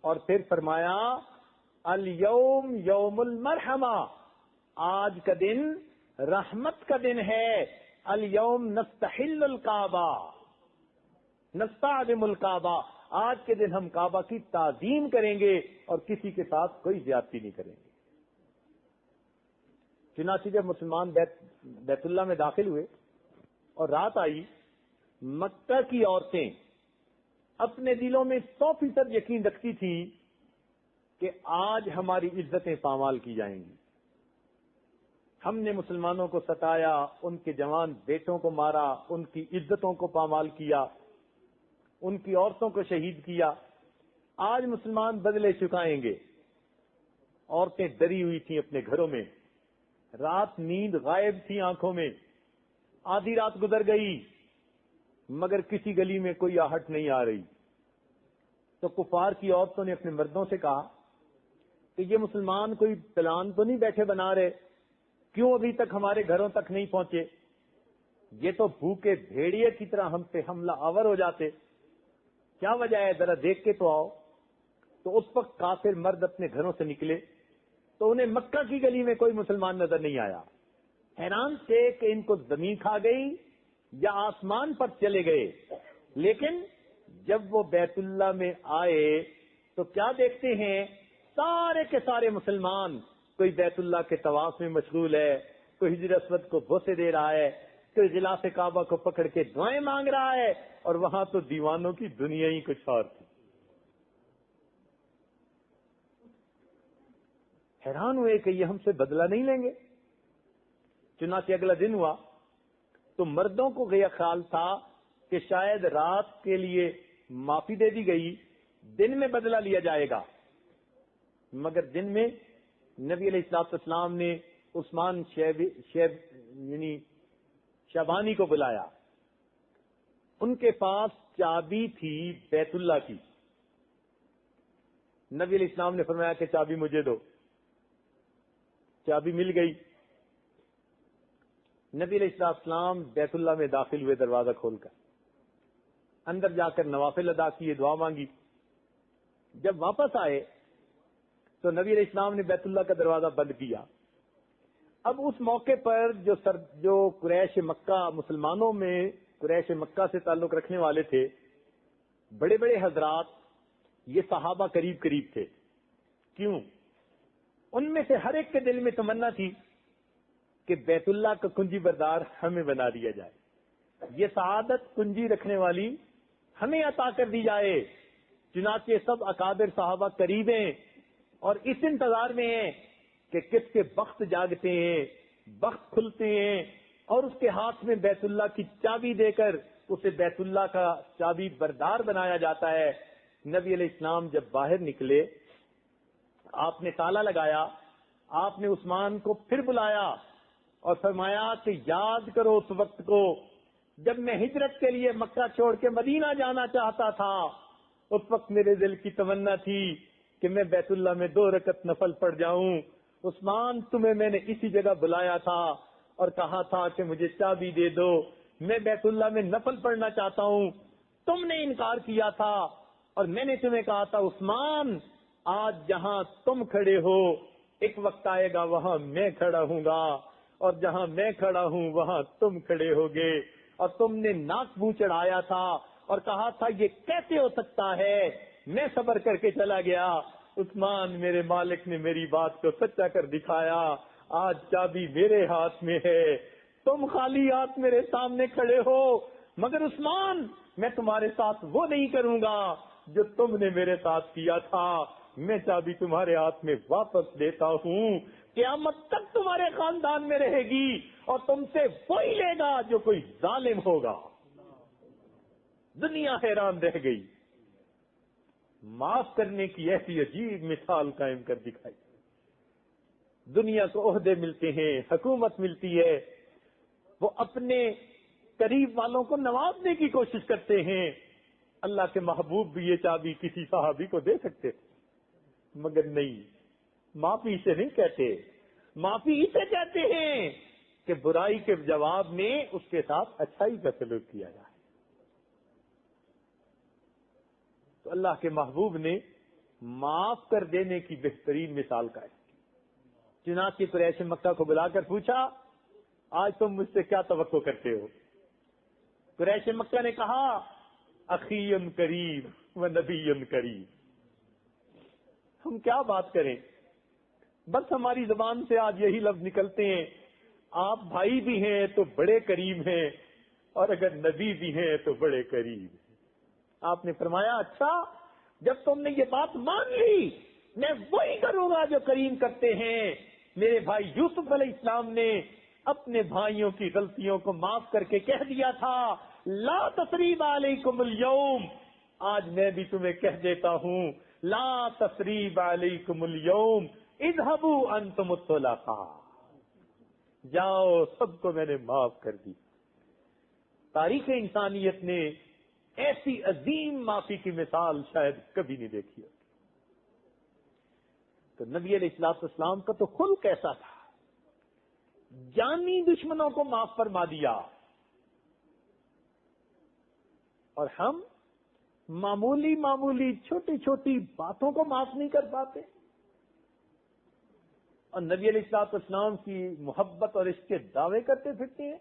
اور پھر فرمایا الیوم یوم المرحمہ، آج کا دن رحمت کا دن ہے، الیوم نستحل الکعبہ نستعظم الکعبہ، آج کے دن ہم کعبہ کی تعظیم کریں گے اور کسی کے ساتھ کوئی زیادتی نہیں کریں گے۔ چنانچہ جب مسلمان بیت اللہ میں داخل ہوئے اور رات آئی، مکہ کی عورتیں اپنے دلوں میں 100% یقین رکھتی تھی کہ آج ہماری عزتیں پامال کی جائیں گی۔ ہم نے مسلمانوں کو ستایا، ان کے جوان بیٹوں کو مارا، ان کی عزتوں کو پامال کیا، ان کی عورتوں کو شہید کیا، آج مسلمان بدلے چکائیں گے۔ عورتیں ڈری ہوئی تھیں اپنے گھروں میں، رات نیند غائب تھی آنکھوں میں، آدھی رات گزر گئی مگر کسی گلی میں کوئی آہٹ نہیں آ رہی۔ تو کفار کی عورتوں نے اپنے مردوں سے کہا کہ یہ مسلمان کوئی پلان تو نہیں بیٹھے بنا رہے، کیوں ابھی تک ہمارے گھروں تک نہیں پہنچے؟ یہ تو بھوکے بھیڑیے کی طرح ہم پہ حملہ آور ہو جاتے، کیا وجہ ہے؟ ذرا دیکھ کے تو آؤ۔ تو اس وقت کافر مرد اپنے گھروں سے نکلے تو انہیں مکہ کی گلی میں کوئی مسلمان نظر نہیں آیا۔ حیران تھے کہ ان کو زمین کھا گئی یا آسمان پر چلے گئے، لیکن جب وہ بیت اللہ میں آئے تو کیا دیکھتے ہیں؟ سارے کے سارے مسلمان، کوئی بیت اللہ کے طواف میں مشغول ہے، کوئی حجر اسود کو بوسے دے رہا ہے، کوئی غلاف کعبہ کو پکڑ کے دعائیں مانگ رہا ہے، اور وہاں تو دیوانوں کی دنیا ہی کچھ اور تھی۔ حیران ہوئے کہ یہ ہم سے بدلہ نہیں لیں گے۔ چنانچہ اگلا دن ہوا تو مردوں کو یہ خیال تھا کہ شاید رات کے لیے معافی دے دی گئی، دن میں بدلہ لیا جائے گا، مگر دن میں نبی علیہ الصلوۃ والسلام نے عثمان یعنی شیبانی کو بلایا۔ ان کے پاس چابی تھی بیت اللہ کی۔ نبی علیہ السلام نے فرمایا کہ چابی مجھے دو۔ چابی مل گئی۔ نبی علیہ السلام بیت اللہ میں داخل ہوئے دروازہ کھول کر، اندر جا کر نوافل ادا کیے، دعا مانگی۔ جب واپس آئے تو نبی علیہ السلام نے بیت اللہ کا دروازہ بند کیا۔ اب اس موقع پر جو قریش مکہ، مسلمانوں میں قریش مکہ سے تعلق رکھنے والے تھے، بڑے بڑے حضرات، یہ صحابہ قریب قریب تھے۔ کیوں؟ ان میں سے ہر ایک کے دل میں تمنا تھی کہ بیت اللہ کا کنجی بردار ہمیں بنا دیا جائے، یہ سعادت کنجی رکھنے والی ہمیں عطا کر دی جائے۔ چنانچہ سب اکابر صحابہ قریب ہیں اور اس انتظار میں ہیں کہ کس کے بخت جاگتے ہیں، بخت کھلتے ہیں، اور اس کے ہاتھ میں بیت اللہ کی چابی دے کر اسے بیت اللہ کا چابی بردار بنایا جاتا ہے۔ نبی علیہ السلام جب باہر نکلے، آپ نے تالا لگایا، آپ نے عثمان کو پھر بلایا اور فرمایا کہ یاد کرو اس وقت کو جب میں ہجرت کے لیے مکہ چھوڑ کے مدینہ جانا چاہتا تھا، اس وقت میرے دل کی تمنا تھی کہ میں بیت اللہ میں 2 رکعت نفل پڑھ جاؤں۔ عثمان، تمہیں میں نے اسی جگہ بلایا تھا اور کہا تھا کہ مجھے چابی دے دو، میں بیت اللہ میں نفل پڑھنا چاہتا ہوں، تم نے انکار کیا تھا، اور میں نے تمہیں کہا تھا عثمان، آج جہاں تم کھڑے ہو ایک وقت آئے گا وہاں میں کھڑا ہوں گا، اور جہاں میں کھڑا ہوں وہاں تم کھڑے ہوگے۔ اور تم نے ناک منہ چڑھایا تھا اور کہا تھا یہ کیسے ہو سکتا ہے، میں صبر کر کے چلا گیا، عثمان میرے مالک نے میری بات کو سچا کر دکھایا، آج چابی میرے ہاتھ میں ہے، تم خالی ہاتھ میرے سامنے کھڑے ہو، مگر عثمان میں تمہارے ساتھ وہ نہیں کروں گا جو تم نے میرے ساتھ کیا تھا، میں چابی تمہارے ہاتھ میں واپس دیتا ہوں، قیامت تک تمہارے خاندان میں رہے گی اور تم سے وہی لے گا جو کوئی ظالم ہوگا۔ دنیا حیران رہ گئی، معاف کرنے کی ایسی عجیب مثال قائم کر دکھائی۔ دنیا کو عہدے ملتے ہیں، حکومت ملتی ہے، وہ اپنے قریب والوں کو نوازنے کی کوشش کرتے ہیں۔ اللہ کے محبوب بھی یہ چابی کسی صحابی کو دے سکتے تھے، مگر نہیں، معافی سے نہیں کہتے، معافی اسے کہتے ہیں کہ برائی کے جواب میں اس کے ساتھ اچھائی کا سلوک کیا جائے۔ تو اللہ کے محبوب نے معاف کر دینے کی بہترین مثال کا ہے۔ چنانچہ قریش مکہ کو بلا کر پوچھا آج تم مجھ سے کیا توقع کرتے ہو؟ قریش مکہ نے کہا اخی کریم و نبی کریم، ہم کیا بات کریں، بس ہماری زبان سے آج یہی لفظ نکلتے ہیں، آپ بھائی بھی ہیں تو بڑے کریم ہیں، اور اگر نبی بھی ہیں تو بڑے کریم ہیں۔ آپ نے فرمایا اچھا، جب تم نے یہ بات مان لی میں وہی کروں گا جو کریم کرتے ہیں۔ میرے بھائی یوسف علیہ السلام نے اپنے بھائیوں کی غلطیوں کو معاف کر کے کہہ دیا تھا لا تثریب علیکم اليوم، آج میں بھی تمہیں کہہ دیتا ہوں لا تثریب علیکم اليوم اذهبوا انتم الطلقاء، جاؤ سب کو میں نے معاف کر دی۔ تاریخ انسانیت نے ایسی عظیم معافی کی مثال شاید کبھی نہیں دیکھی ہوگی۔ تو نبی علیہ الصلوۃ والسلام کا تو خلق ایسا تھا، جانی دشمنوں کو معاف فرما دیا، اور ہم معمولی معمولی چھوٹی چھوٹی باتوں کو معاف نہیں کر پاتے، اور نبی علیہ الصلوۃ والسلام کی محبت اور اس کے دعوے کرتے پھرتے ہیں۔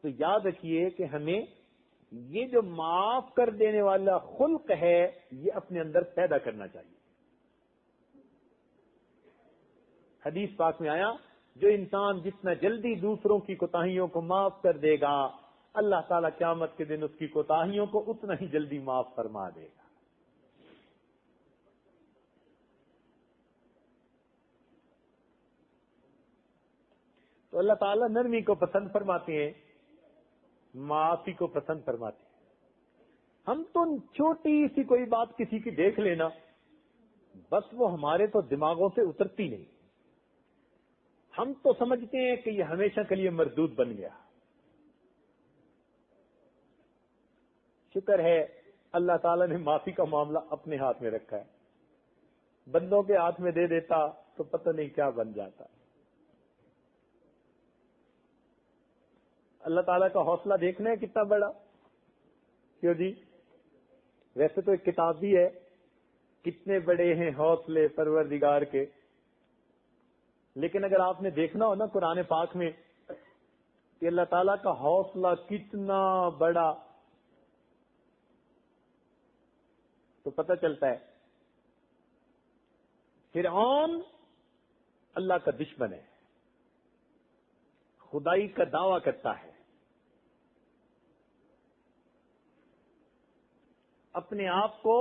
تو یاد رکھیے کہ ہمیں یہ جو معاف کر دینے والا خلق ہے یہ اپنے اندر پیدا کرنا چاہیے۔ حدیث پاک میں آیا جو انسان جتنا جلدی دوسروں کی کوتاہیوں کو معاف کر دے گا اللہ تعالیٰ قیامت کے دن اس کی کوتاہیوں کو اتنا ہی جلدی معاف فرما دے گا۔ تو اللہ تعالیٰ نرمی کو پسند فرماتے ہیں، معافی کو پسند فرماتے ہیں۔ ہم تو چھوٹی سی کوئی بات کسی کی دیکھ لینا، بس وہ ہمارے تو دماغوں سے اترتی نہیں، ہم تو سمجھتے ہیں کہ یہ ہمیشہ کے لیے مردود بن گیا۔ شکر ہے اللہ تعالیٰ نے معافی کا معاملہ اپنے ہاتھ میں رکھا ہے، بندوں کے ہاتھ میں دے دیتا تو پتہ نہیں کیا بن جاتا۔ اللہ تعالیٰ کا حوصلہ دیکھنا ہے کتنا بڑا، کیوں جی؟ ویسے تو ایک کتاب بھی ہے کتنے بڑے ہیں حوصلے پروردگار کے، لیکن اگر آپ نے دیکھنا ہو نا قرآن پاک میں کہ اللہ تعالیٰ کا حوصلہ کتنا بڑا، تو پتہ چلتا ہے فرعون اللہ کا دشمن ہے، خدائی کا دعویٰ کرتا ہے، اپنے آپ کو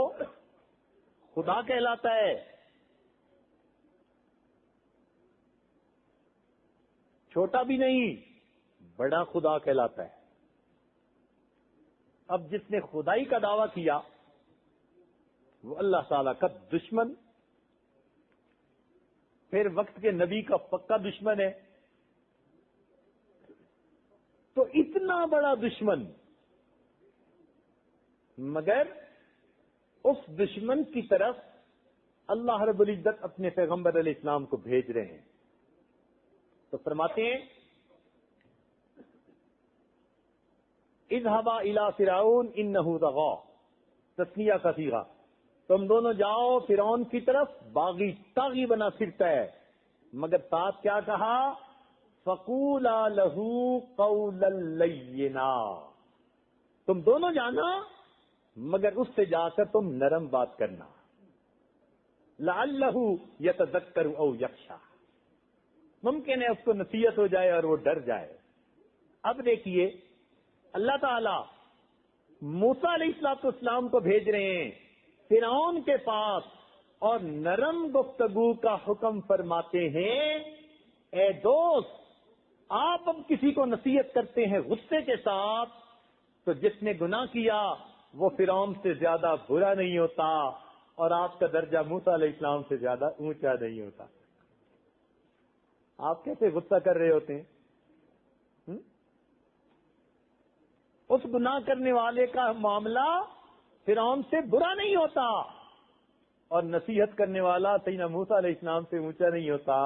خدا کہلاتا ہے، چھوٹا بھی نہیں بڑا خدا کہلاتا ہے۔ اب جس نے خدائی کا دعویٰ کیا وہ اللہ تعالیٰ کا دشمن، پھر وقت کے نبی کا پکا دشمن ہے۔ تو اتنا بڑا دشمن، مگر اس دشمن کی طرف اللہ رب العزت اپنے پیغمبر علیہ السلام کو بھیج رہے ہیں۔ تو فرماتے ہیں اذهبا الى فرعون انه طغى، تسنیہ کا صیغہ، تم دونوں جاؤ فرعون کی طرف، باغی طاغی بنا پھرتا ہے، مگر ساتھ کیا کہا فقولا له قولا لینا، تم دونوں جانا مگر اس سے جا کر تم نرم بات کرنا، لعلہ یتذکر او یخشی، ممکن ہے اس کو نصیحت ہو جائے اور وہ ڈر جائے۔ اب دیکھیے اللہ تعالی موسیٰ علیہ الصلوۃ والسلام کو بھیج رہے ہیں فرعون کے پاس، اور نرم گفتگو کا حکم فرماتے ہیں اے دوست آپ اب کسی کو نصیحت کرتے ہیں غصے کے ساتھ تو جس نے گناہ کیا وہ فرعون سے زیادہ برا نہیں ہوتا، اور آپ کا درجہ موسیٰ علیہ السلام سے زیادہ اونچا نہیں ہوتا۔ آپ کیسے غصہ کر رہے ہوتے ہیں؟ اس گناہ کرنے والے کا معاملہ فرعون سے برا نہیں ہوتا، اور نصیحت کرنے والا سیدنا موسیٰ علیہ السلام سے اونچا نہیں ہوتا۔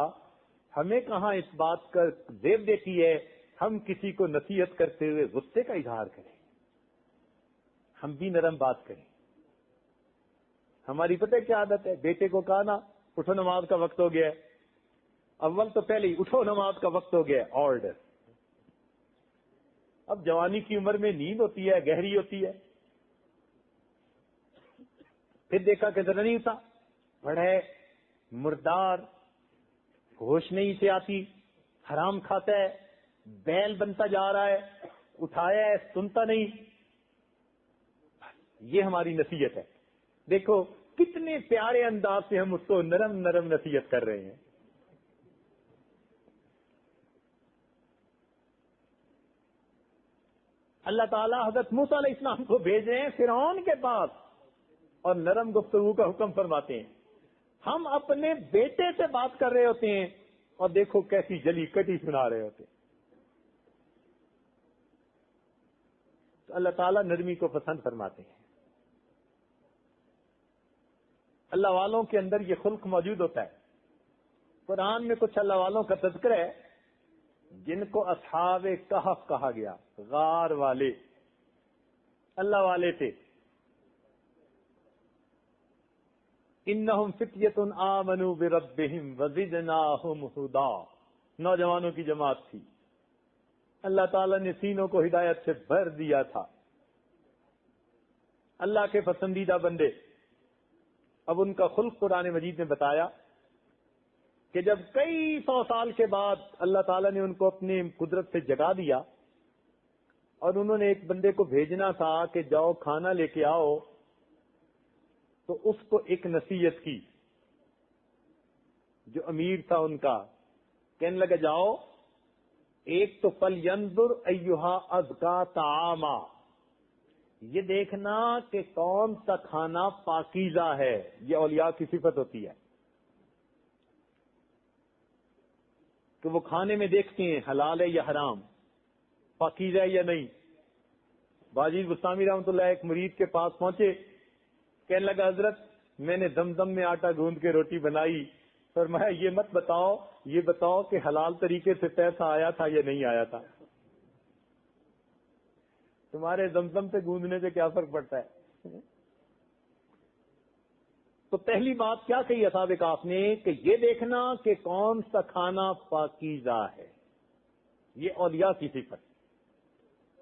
ہمیں کہاں اس بات کا زیب دیتی ہے ہم کسی کو نصیحت کرتے ہوئے غصے کا اظہار کریں، ہم بھی نرم بات کریں، ہماری پتہ ہے کیا عادت ہے؟ بیٹے کو کہا نا اٹھو نماز کا وقت ہو گیا ہے، اول تو پہلے ہی اٹھو نماز کا وقت ہو گیا ہے، آرڈر۔ اب جوانی کی عمر میں نیند ہوتی ہے، گہری ہوتی ہے، پھر دیکھا کہ ذرا نہیں اٹھا، بڑا ہے مردار، ہوش نہیں سے آتی، حرام کھاتا ہے، بیل بنتا جا رہا ہے، اٹھایا ہے سنتا نہیں۔ یہ ہماری نصیحت ہے۔ دیکھو کتنے پیارے انداز سے ہم اس کو نرم نرم نصیحت کر رہے ہیں۔ اللہ تعالیٰ حضرت موسیٰ علیہ السلام کو بھیج رہے ہیں فرعون کے پاس اور نرم گفتگو کا حکم فرماتے ہیں۔ ہم اپنے بیٹے سے بات کر رہے ہوتے ہیں اور دیکھو کیسی جلی کٹی سنا رہے ہوتے ہیں۔ تو اللہ تعالیٰ نرمی کو پسند فرماتے ہیں۔ اللہ والوں کے اندر یہ خلق موجود ہوتا ہے۔ قرآن میں کچھ اللہ والوں کا تذکرہ ہے جن کو اصحاب کہف کہا گیا، غار والے، اللہ والے تھے۔ انہم فتیۃ آمنوا بربہم وزدناہم ھدا، نوجوانوں کی جماعت تھی، اللہ تعالیٰ نے سینوں کو ہدایت سے بھر دیا تھا، اللہ کے پسندیدہ بندے۔ اب ان کا خلق قرآن مجید نے بتایا کہ جب کئی سو سال کے بعد اللہ تعالیٰ نے ان کو اپنی قدرت سے جگا دیا اور انہوں نے ایک بندے کو بھیجنا تھا کہ جاؤ کھانا لے کے آؤ، تو اس کو ایک نصیحت کی۔ جو امیر تھا ان کا کہنے لگا جاؤ ایک تو فَلْيَنْظُرْ أَيُّهَا أَزْكَىٰ طَعَامًا، یہ دیکھنا کہ کون سا کھانا پاکیزہ ہے۔ یہ اولیاء کی صفت ہوتی ہے کہ وہ کھانے میں دیکھتے ہیں حلال ہے یا حرام، پاکیزہ ہے یا نہیں۔ باجی بستامی رحمۃ اللہ ایک مرید کے پاس پہنچے، کہنے لگا حضرت میں نے دم میں آٹا گوندھ کے روٹی بنائی، فرمایا یہ مت بتاؤ، یہ بتاؤ کہ حلال طریقے سے پیسہ آیا تھا یا نہیں آیا تھا۔ تمہارے زمزم سے گوندنے سے کیا فرق پڑتا ہے؟ تو پہلی بات کیا کہی اصحاب کہف نے کہ یہ دیکھنا کہ کون سا کھانا پاکیزہ ہے، یہ اولیاء کی صفت۔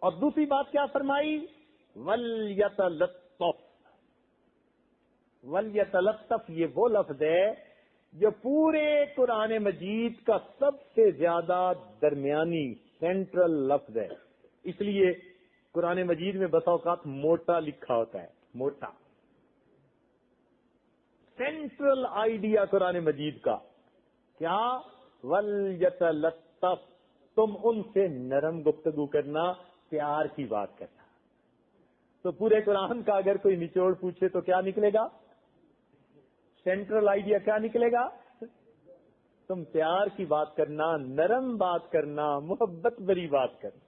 اور دوسری بات کیا فرمائی؟ وَلْيَتَلَطَّفْ، وَلْيَتَلَطَّفْ یہ وہ لفظ ہے جو پورے قرآن مجید کا سب سے زیادہ درمیانی سینٹرل لفظ ہے، اس لیے قرآن مجید میں بسا اوقات موٹا لکھا ہوتا ہے، موٹا سینٹرل آئیڈیا قرآن مجید کا کیا؟ وَلْيَتَلَطَّفْ، تم ان سے نرم گفتگو کرنا، پیار کی بات کرنا۔ تو پورے قرآن کا اگر کوئی نچوڑ پوچھے تو کیا نکلے گا؟ سینٹرل آئیڈیا کیا نکلے گا؟ تم پیار کی بات کرنا، نرم بات کرنا، محبت بھری بات کرنا۔